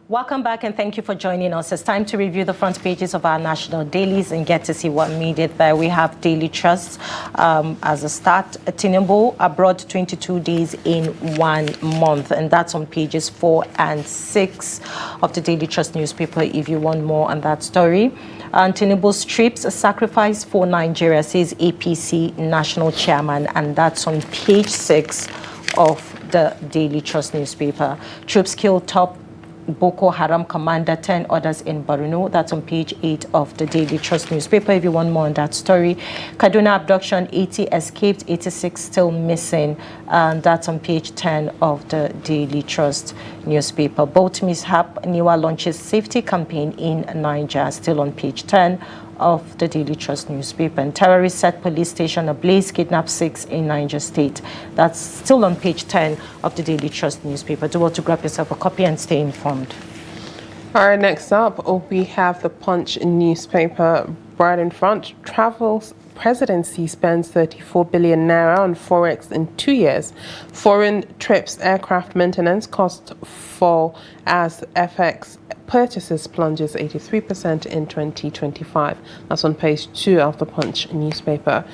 Welcome back and thank you for joining us. It's time to review the front pages of our national dailies and get to see what made it there. We have Daily Trust as a start. Tinubu abroad 22 days in 1 month, and that's on pages 4 and 6 of the Daily Trust newspaper if you want more on that story. And Tinubu's trips a sacrifice for Nigeria, says APC national chairman, and that's on page 6 of the Daily Trust newspaper. Troops kill top Boko Haram commander, 10 others in Borno. That's on page 8 of the Daily Trust newspaper if you want more on that story. Kaduna abduction, 80 escaped, 86 still missing. And that's on page 10 of the Daily Trust newspaper. Boat mishap, NIWA launches safety campaign in Niger, still on page 10 of the Daily Trust newspaper. And terrorists set police station ablaze, kidnap 6 in Niger State. That's still on page 10 of the Daily Trust newspaper. Do want to grab yourself a copy and stay informed. All right, next up, we have the Punch newspaper right in front. Travels presidency spends 34 billion naira on forex in 2 years. Foreign trips, aircraft maintenance costs fall as FX purchases plunges 83% in 2025. That's on page 2 of the Punch newspaper.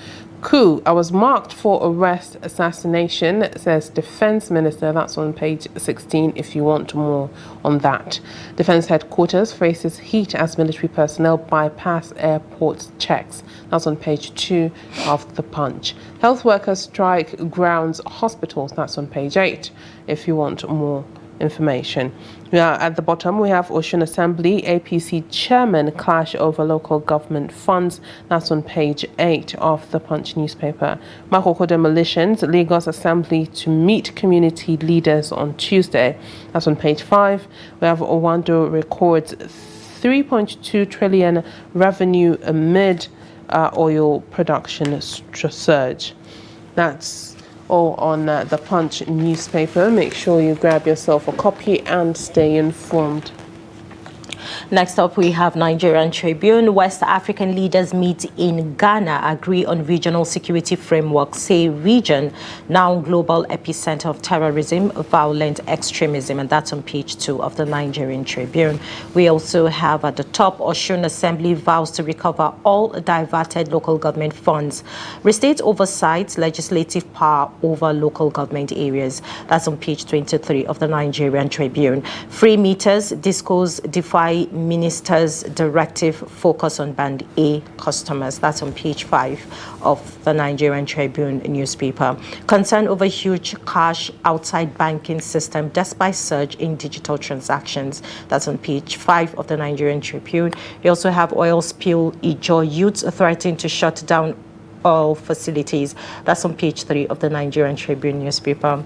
Coup, I was marked for arrest assassination, says Defense Minister. That's on page 16 if you want more on that. Defense headquarters faces heat as military personnel bypass airport checks. That's on page 2 of the Punch. Health workers strike grounds hospitals. That's on page 8 if you want more information. Now, at the bottom, we have Osun Assembly, APC chairman clash over local government funds. That's on page 8 of the Punch newspaper. Makoko demolitions, Lagos Assembly to meet community leaders on Tuesday. That's on page 5. We have Owando records 3.2 trillion revenue amid oil production surge. That's all on the Punch newspaper. Make sure you grab yourself a copy and stay informed. Next up, we have Nigerian Tribune. West African leaders meet in Ghana, agree on regional security framework, say region now global epicenter of terrorism, violent extremism, and that's on page 2 of the Nigerian Tribune. We also have at the top, Osun Assembly vows to recover all diverted local government funds, restate oversight, legislative power over local government areas. That's on page 23 of the Nigerian Tribune. Free meters, discos defy minister's directive, focus on band A customers. That's on page 5 of the Nigerian Tribune newspaper. Concern over huge cash outside banking system despite surge in digital transactions. That's on page 5 of the Nigerian Tribune. You also have oil spill, Ijaw youths threatening to shut down oil facilities. That's on page 3 of the Nigerian Tribune newspaper.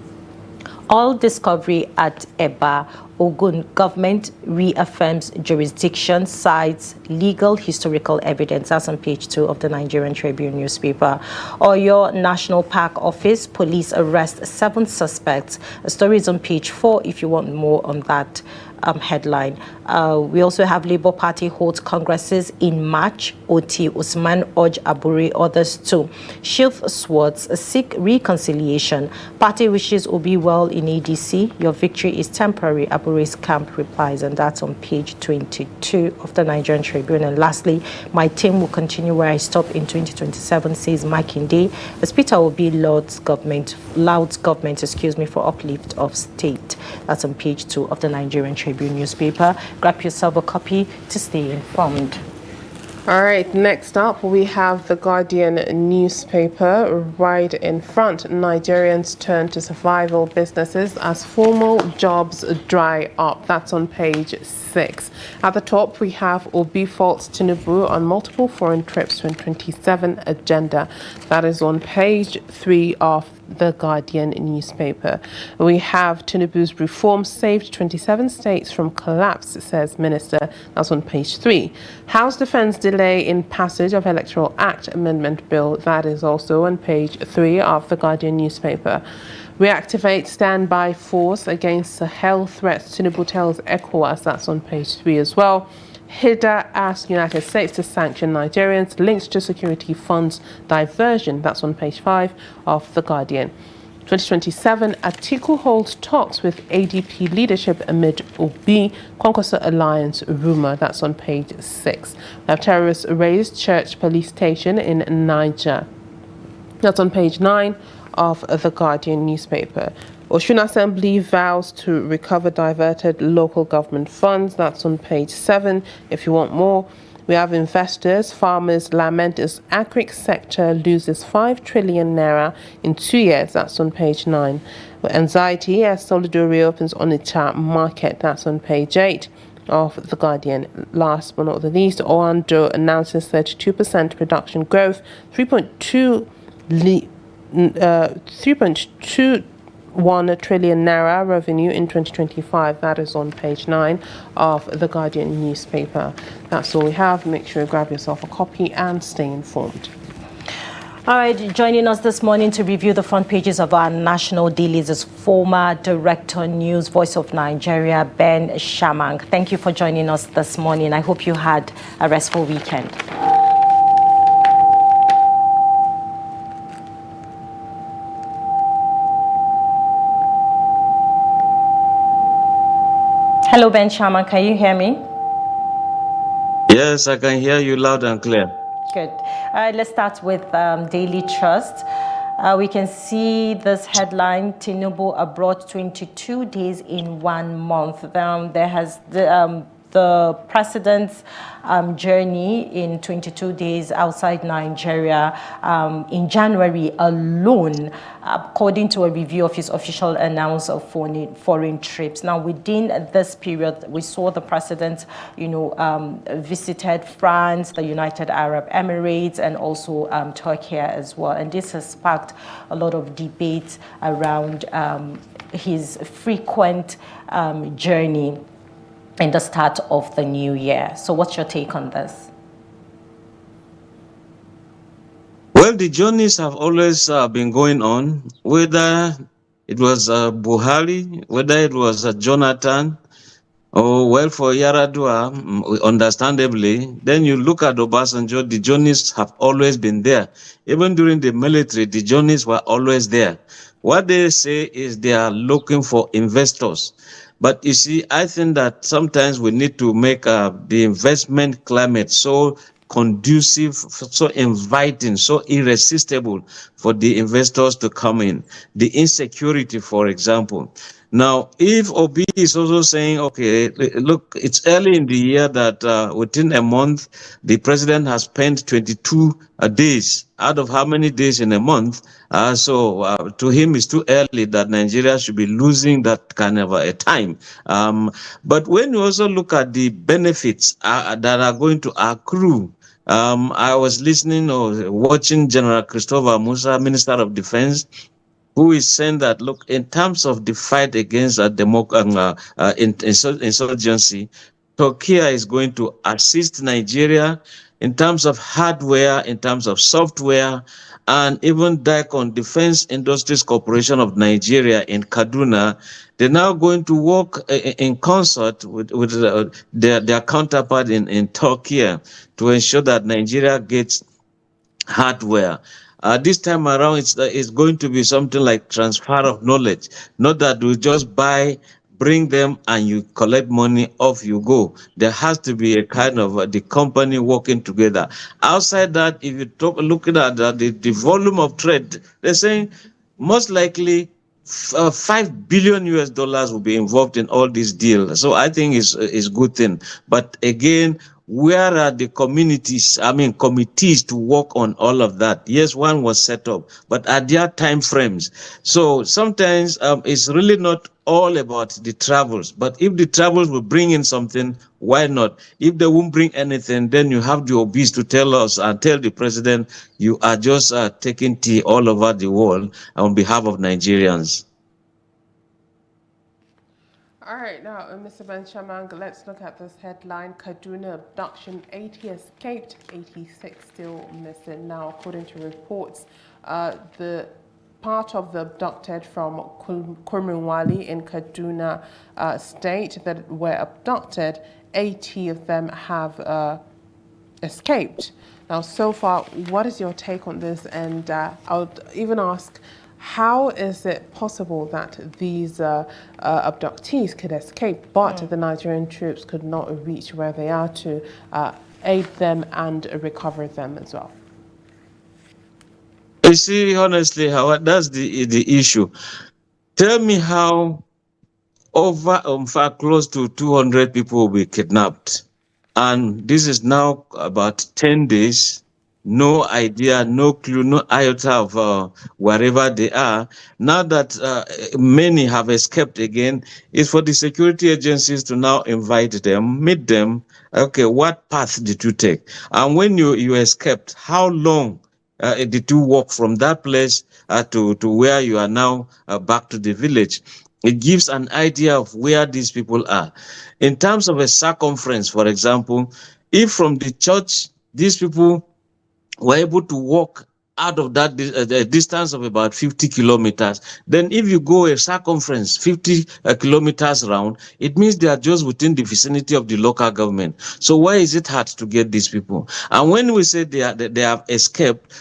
All discovery at Eba, Ogun government reaffirms jurisdiction, cites legal historical evidence. That's on page 2 of the Nigerian Tribune newspaper. Oyo National Park Office, police arrest 7 suspects. A story is on page 4 if you want more on that headline. We also have Labour Party holds congresses in March. Oti Usman urge Aburi others to sheath swords, seek reconciliation. Party wishes Obi well in ADC. Your victory is temporary, Aburi's camp replies, and that's on page 22 of the Nigerian Tribune. And lastly, my team will continue where I stopped in 2027, says Makinde. The speaker will be Loud's government, for uplift of state. That's on page 2 of the Nigerian Tribune newspaper. Grab yourself a copy to stay informed. All right, next up, we have the Guardian newspaper right in front. Nigerians turn to survival businesses as formal jobs dry up. That's on page 6. At the top, we have Obi faults Tinubu on multiple foreign trips 2027 agenda. That is on page 3 of the Guardian newspaper. We have Tinubu's reform saved 27 states from collapse, says Minister. That's on page 3. House Defense delay in passage of Electoral Act Amendment Bill. That is also on page 3 of the Guardian newspaper. Reactivate standby force against Sahel threats, Tinubu tells ECOWAS. That's on page 3 as well. HIDA asks United States to sanction Nigerians linked to security funds diversion. That's on page 5 of The Guardian. 2027, Atiku holds talks with ADP leadership amid Obi Kwankwaso alliance rumor. That's on page 6. We have terrorists raised church police station in Niger. That's on page 9 of the Guardian newspaper. Osun Assembly vows to recover diverted local government funds. That's on page 7 if you want more. We have investors, farmers lament as agric sector loses 5 trillion naira in 2 years. That's on page 9. Anxiety as Solido reopens Onitsha market. That's on page 8 of The Guardian. Last but not the least, Oando announces 32% production growth, 3.21 trillion naira revenue in 2025. That is on page 9 of The Guardian newspaper. That's all we have. Make sure you grab yourself a copy and stay informed. All right, joining us this morning to review the front pages of our national dailies is former Director News, Voice of Nigeria, Ben Shamang. Thank you for joining us this morning. I hope you had a restful weekend. Hello, Ben Shamang, can you hear me? Yes, I can hear you loud and clear. Good. All right, let's start with Daily Trust. We can see this headline, Tinubu abroad 22 days in 1 month. There has the president's journey in 22 days outside Nigeria in January alone, according to a review of his official announcement of foreign trips. Now, within this period, we saw the president, visited France, the United Arab Emirates, and also Turkey as well. And this has sparked a lot of debate around his frequent journey in the start of the new year. So what's your take on this? Well, the journeys have always been going on, whether it was Buhari, whether it was Jonathan, or well, for Yaradua, understandably. Then you look at Obasanjo, the journeys have always been there. Even during the military, the journeys were always there. What they say is they are looking for investors. But you see, I think that sometimes we need to make the investment climate so conducive, so inviting, so irresistible for the investors to come in. The insecurity, for example. Now, if Obi is also saying, okay, look, it's early in the year that within a month, the president has spent 22 days out of how many days in a month? So to him, it's too early that Nigeria should be losing that kind of a time. But when you also look at the benefits that are going to accrue, I was listening or watching General Christopher Musa, Minister of Defense, who is saying that, look, in terms of the fight against insurgency, Turkey is going to assist Nigeria in terms of hardware, in terms of software, and even DICON, Defense Industries Corporation of Nigeria in Kaduna. They're now going to work in concert with their counterpart in Turkey to ensure that Nigeria gets hardware. This time around, it's going to be something like transfer of knowledge, not that we just bring them and you collect money, off you go. There has to be a kind of the company working together. Outside that, if you looking at the volume of trade, they're saying most likely $5 billion will be involved in all these deals. So I think it's a good thing. But again, where are the committees to work on all of that? Yes, one was set up, but at their time frames. So sometimes it's really not all about the travels. But if the travels will bring in something, why not? If they won't bring anything, then you have the obese to tell us and tell the president you are just taking tea all over the world on behalf of Nigerians. All right, now, Mr. Ben Shamang, let's look at this headline. Kaduna abduction, 80 escaped, 86 still missing. Now, according to reports, the part of the abducted from Kurminwali in Kaduna state that were abducted, 80 of them have escaped. Now, so far, what is your take on this? And I would even ask, How is it possible that these abductees could escape, but the Nigerian troops could not reach where they are to aid them and recover them as well? You see, honestly, how that's the issue. Tell me how over far close to 200 people will be kidnapped. And this is now about 10 days. No idea, no clue, no iota of wherever they are. Now that many have escaped again, it's for the security agencies to now invite them, meet them. Okay, what path did you take? And when you escaped, how long did you walk from that place to where you are now back to the village? It gives an idea of where these people are. In terms of a circumference, for example, if from the church, these people were able to walk out of that distance of about 50 kilometers, then if you go a circumference 50 kilometers round, it means they are just within the vicinity of the local government. So why is it hard to get these people? And when we say they have escaped,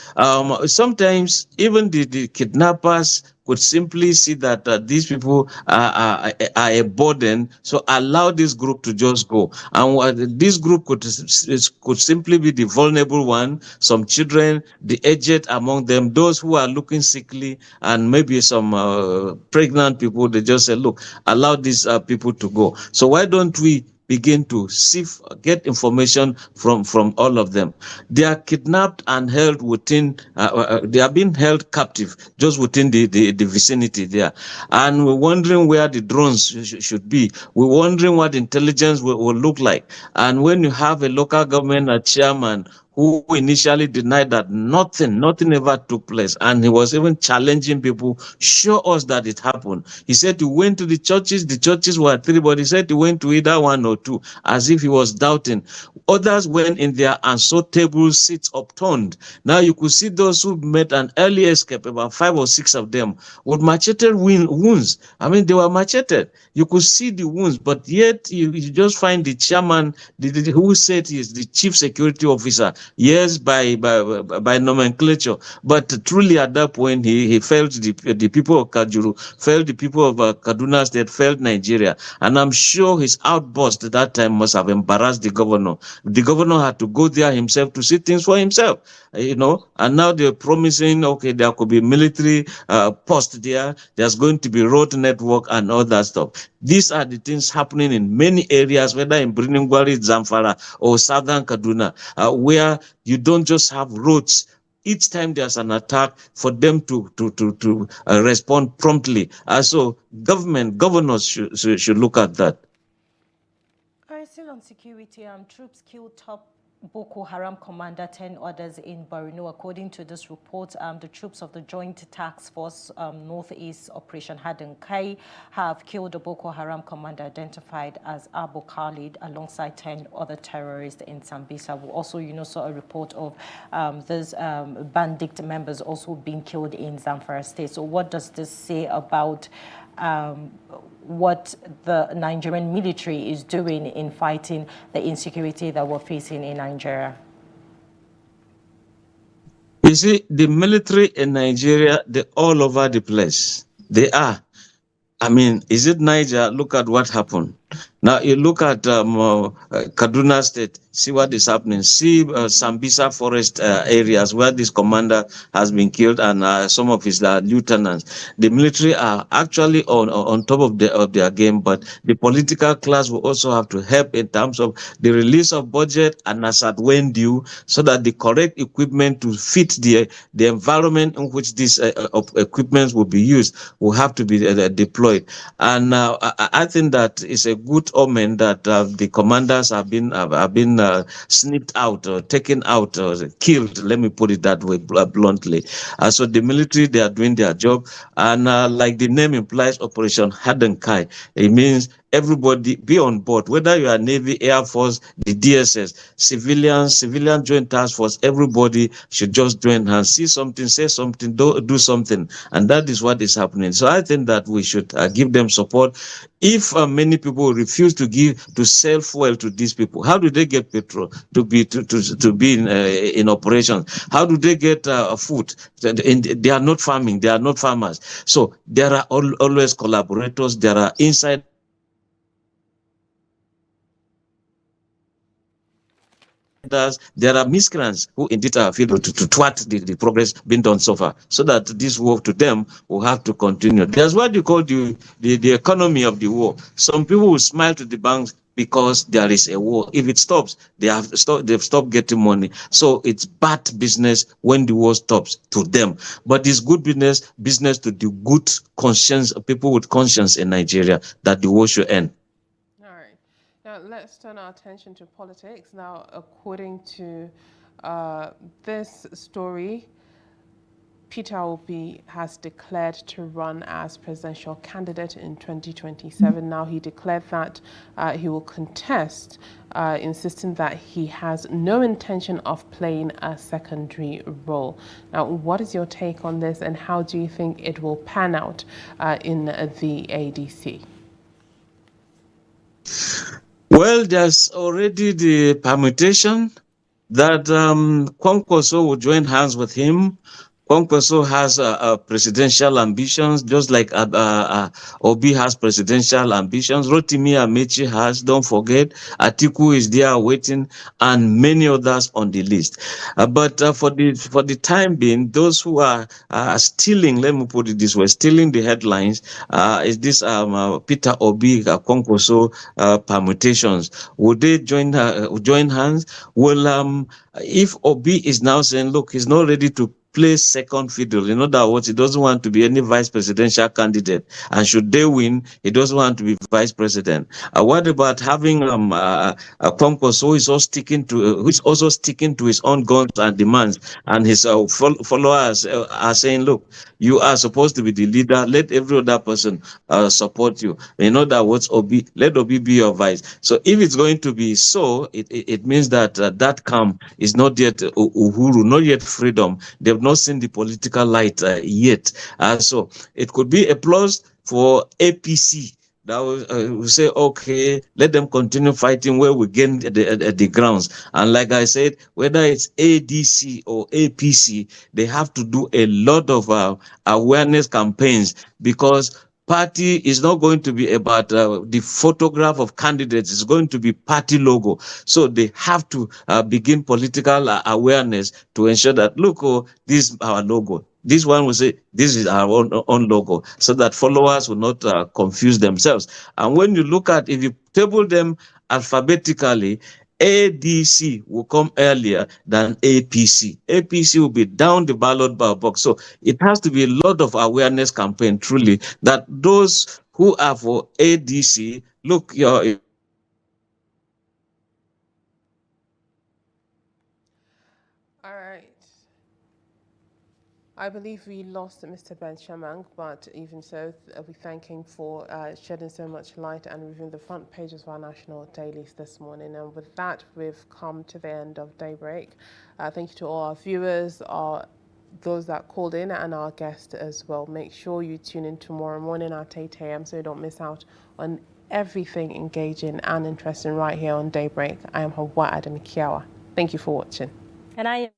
sometimes even the kidnappers could simply see that these people are a burden, so allow this group to just go. And this group could simply be the vulnerable one, some children, the aged among them, those who are looking sickly, and maybe some pregnant people. They just say, look, allow these people to go. So why don't we begin to get information from all of them? They are kidnapped and held within, they are being held captive just within the vicinity there. And we're wondering where the drones should be. We're wondering what intelligence will look like. And when you have a local government, a chairman, who initially denied that nothing ever took place. And he was even challenging people, show us that it happened. He said he went to the churches were three, but he said he went to either one or two, as if he was doubting. Others went in there and saw table seats upturned. Now you could see those who made an early escape, about 5 or 6 of them, with macheted wounds. I mean, they were macheted. You could see the wounds, but yet you just find the chairman, who said he is the chief security officer. Yes, by nomenclature, but truly at that point he felt the people of Kajuru, felt the people of Kaduna State, felt Nigeria, and I'm sure his outburst at that time must have embarrassed the governor. The governor had to go there himself to see things for himself, and now they're promising, okay, there could be military post there, there's going to be road network and all that stuff. These are the things happening in many areas, whether in Briningwari, Zamfara, or southern Kaduna, where you don't just have roads. Each time there's an attack, for them to respond promptly. So governors should look at that. Still on security, troops killed top Boko Haram commander, 10 others in Borno. According to this report, the troops of the Joint Task Force Northeast Operation Hadenkai have killed the Boko Haram commander identified as Abu Khalid alongside 10 other terrorists in Sambisa. We also, saw a report of these bandit members also being killed in Zamfara State. So what does this say about what the Nigerian military is doing in fighting the insecurity that we're facing in Nigeria? You see, the military in Nigeria, they're all over the place. They are. I mean, is it Niger? Look at what happened. Now, you look at Kaduna State, see what is happening. See Sambisa forest areas where this commander has been killed and some of his lieutenants. The military are actually on top of their game, but the political class will also have to help in terms of the release of budget and as at when due, so that the correct equipment to fit the environment in which these equipments will be used will have to be deployed. And I think that is a good omen that the commanders have been snipped out or taken out or killed. Let me put it that way bluntly. So the military, they are doing their job, and like the name implies, Operation Hadenkai. It means everybody be on board, whether you are Navy, Air Force, the DSS, civilian joint task force, everybody should just join hands, see something, say something, do something. And that is what is happening. So I think that we should give them support. If many people refuse to sell fuel to these people, how do they get petrol to be in operation? How do they get food? They are not farming. They are not farmers. So there are always collaborators. There are inside. There are miscreants who indeed feel to thwart the progress being done so far, so that this war to them will have to continue. There's what you call the economy of the war. Some people will smile to the banks because there is a war. If it stops, they've stopped getting money. So it's bad business when the war stops to them. But it's good business to the good conscience, people with conscience in Nigeria, that the war should end. Now, let's turn our attention to politics. Now, according to this story, Peter Obi has declared to run as presidential candidate in 2027. Now, he declared that he will contest, insisting that he has no intention of playing a secondary role. Now, what is your take on this, and how do you think it will pan out in the ADC? Well, there's already the permutation that Kwankwaso will join hands with him. Kwankwaso has presidential ambitions, just like Obi has presidential ambitions. Rotimi Amechi has, don't forget. Atiku is there waiting, and many others on the list. But for the time being, those who are stealing, let me put it this way, stealing the headlines, is this Peter Obi, Kwankwaso permutations. Would they join hands? Well, if Obi is now saying, look, he's not ready to play second fiddle. In other words, he doesn't want to be any vice presidential candidate. And should they win, he doesn't want to be vice president. What about having Kwankwaso who is also sticking to his own guns and demands, and his followers are saying, look, you are supposed to be the leader. Let every other person support you. In other words, let Obi be your vice. So if it's going to be so, it means that that camp is not yet Uhuru, not yet freedom. They've not seen the political light yet. So it could be a plus for APC. That will say, okay, let them continue fighting where we gain the grounds. And like I said, whether it's ADC or APC, they have to do a lot of awareness campaigns, because party is not going to be about the photograph of candidates. It's going to be party logo. So they have to begin political awareness to ensure that, look, this is our logo. This one will say, this is our own logo, so that followers will not confuse themselves. And when you look at, if you table them alphabetically, ADC will come earlier than APC. APC will be down the ballot box. So it has to be a lot of awareness campaign, truly, that those who are for ADC, look, All right. I believe we lost Mr. Ben Shamang, but even so, we thank him for shedding so much light and reviewing the front pages of our national dailies this morning. And with that, we've come to the end of Daybreak. Thank you to all our viewers, those that called in, and our guests as well. Make sure you tune in tomorrow morning at 8 a.m. so you don't miss out on everything engaging and interesting right here on Daybreak. I am Hawa Adam Kiawa. Thank you for watching. And I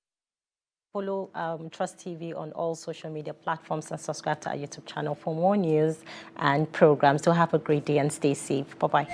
follow Trust TV on all social media platforms and subscribe to our YouTube channel for more news and programs. So have a great day and stay safe. Bye-bye.